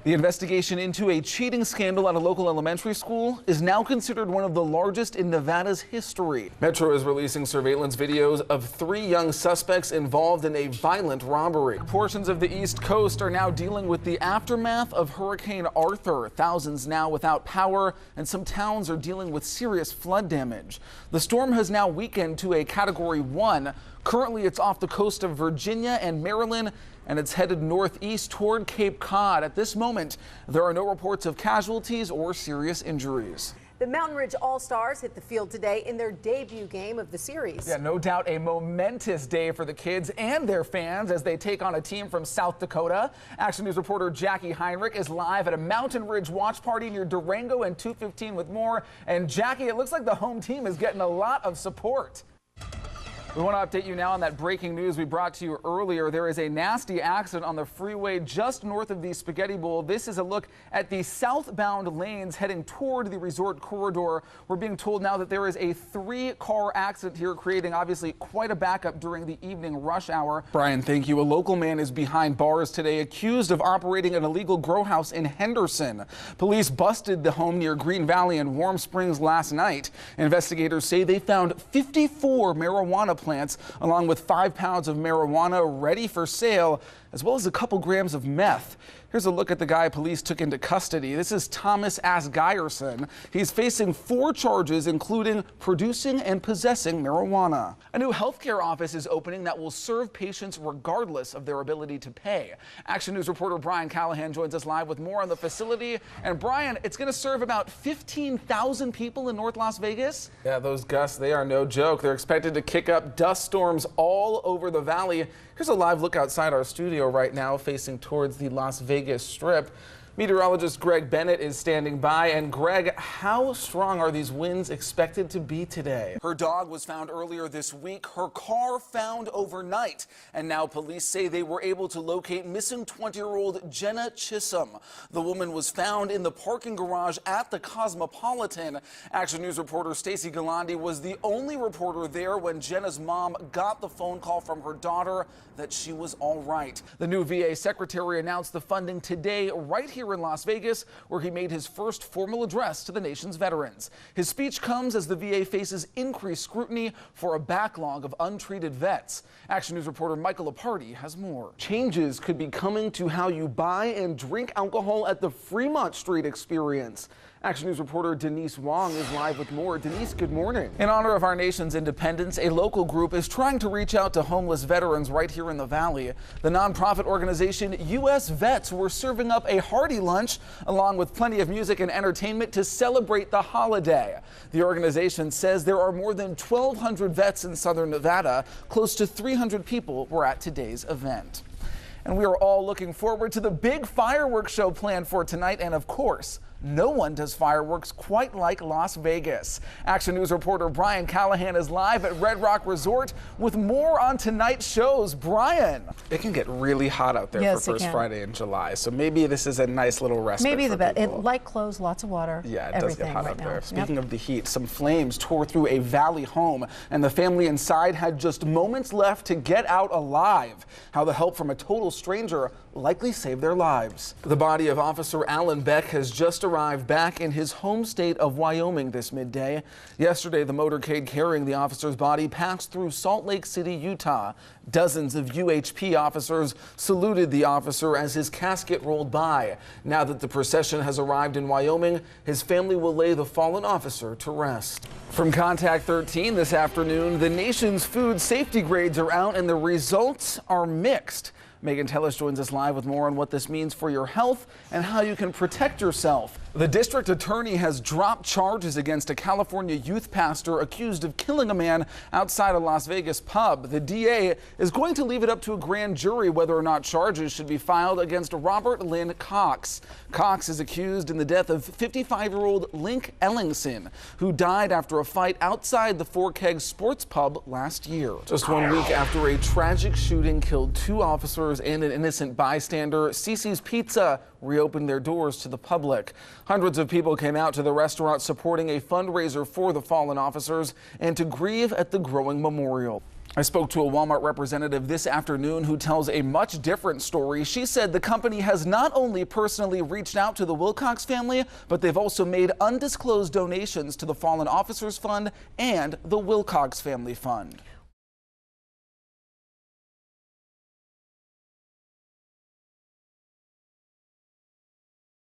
The investigation into a cheating scandal at a local elementary school is now considered one of the largest in Nevada's history. Metro is releasing surveillance videos of 3 young suspects involved in a violent robbery. Portions of the East Coast are now dealing with the aftermath of Hurricane Arthur. Thousands now without power, and some towns are dealing with serious flood damage. The storm has now weakened to a Category 1. Currently, it's off the coast of Virginia and Maryland, and it's headed northeast toward Cape Cod. At this moment, there are no reports of casualties or serious injuries. The Mountain Ridge All-Stars hit the field today in their debut game of the series. Yeah, no doubt a momentous day for the kids and their fans as they take on a team from South Dakota. Action News reporter Jackie Heinrich is live at a Mountain Ridge watch party near Durango and 215 with more. And Jackie, it looks like the home team is getting a lot of support. We want to update you now on that breaking news we brought to you earlier. There is a nasty accident on the freeway just north of the Spaghetti Bowl. This is a look at the southbound lanes heading toward the resort corridor. We're being told now that there is a 3-car accident here, creating obviously quite a backup during the evening rush hour. Brian, thank you. A local man is behind bars today, accused of operating an illegal grow house in Henderson. Police busted the home near Green Valley and Warm Springs last night. Investigators say they found 54 marijuana plants, along with 5 pounds of marijuana ready for sale, as well as a couple grams of meth. Here's a look at the guy police took into custody. This is Thomas Asgeyerson. He's facing 4 charges, including producing and possessing marijuana. A new healthcare office is opening that will serve patients regardless of their ability to pay. Action News reporter Brian Callahan joins us live with more on the facility. And Brian, it's going to serve about 15,000 people in North Las Vegas. Yeah, those gusts, they are no joke. They're expected to kick up dust storms all over the valley. Here's a live look outside our studio right now, facing towards the Las Vegas Strip. Meteorologist Greg Bennett is standing by. And Greg, how strong are these winds expected to be today? Her dog was found earlier this week. Her car found overnight. And now police say they were able to locate missing 20-year-old Jenna Chisholm. The woman was found in the parking garage at the Cosmopolitan. Action News reporter Stacey Galandi was the only reporter there when Jenna's mom got the phone call from her daughter that she was all right. The new VA secretary announced the funding today right here in Las Vegas, where he made his first formal address to the nation's veterans. His speech comes as the VA faces increased scrutiny for a backlog of untreated vets. Action News reporter Michael Leparty has more. Changes could be coming to how you buy and drink alcohol at the Fremont Street Experience. Action News reporter Denise Wong is live with more. Denise, good morning. In honor of our nation's independence, a local group is trying to reach out to homeless veterans right here in the valley. The nonprofit organization U.S. Vets were serving up a hearty lunch along with plenty of music and entertainment to celebrate the holiday. The organization says there are more than 1,200 vets in southern Nevada. Close to 300 people were at today's event. And we are all looking forward to the big fireworks show planned for tonight. And of course, no one does fireworks quite like Las Vegas. Action News reporter Brian Callahan is live at Red Rock Resort with more on tonight's shows. Brian, it can get really hot out there for First Friday in July, so maybe this is a nice little respite. Maybe the best. People. Light clothes, lots of water. Yeah, it does get hot out there. Speaking of the heat, some flames tore through a valley home, and the family inside had just moments left to get out alive. How the help from a total stranger likely saved their lives. The body of Officer Alan Beck has just arrived back in his home state of Wyoming this midday. Yesterday, the motorcade carrying the officer's body passed through Salt Lake City, Utah. Dozens of UHP officers saluted the officer as his casket rolled by. Now that the procession has arrived in Wyoming, his family will lay the fallen officer to rest. From Contact 13 this afternoon, the nation's food safety grades are out and the results are mixed. Megan Tellis joins us live with more on what this means for your health and how you can protect yourself. The district attorney has dropped charges against a California youth pastor accused of killing a man outside a Las Vegas pub. The DA is going to leave it up to a grand jury whether or not charges should be filed against Robert Lynn Cox. Cox is accused in the death of 55-year-old Link Ellingson, who died after a fight outside the Four Kegs Sports Pub last year. Just 1 week after a tragic shooting killed 2 officers and an innocent bystander, Cece's Pizza reopened their doors to the public. Hundreds of people came out to the restaurant supporting a fundraiser for the fallen officers and to grieve at the growing memorial. I spoke to a Walmart representative this afternoon who tells a much different story. She said the company has not only personally reached out to the Wilcox family, but they've also made undisclosed donations to the Fallen Officers Fund and the Wilcox Family Fund.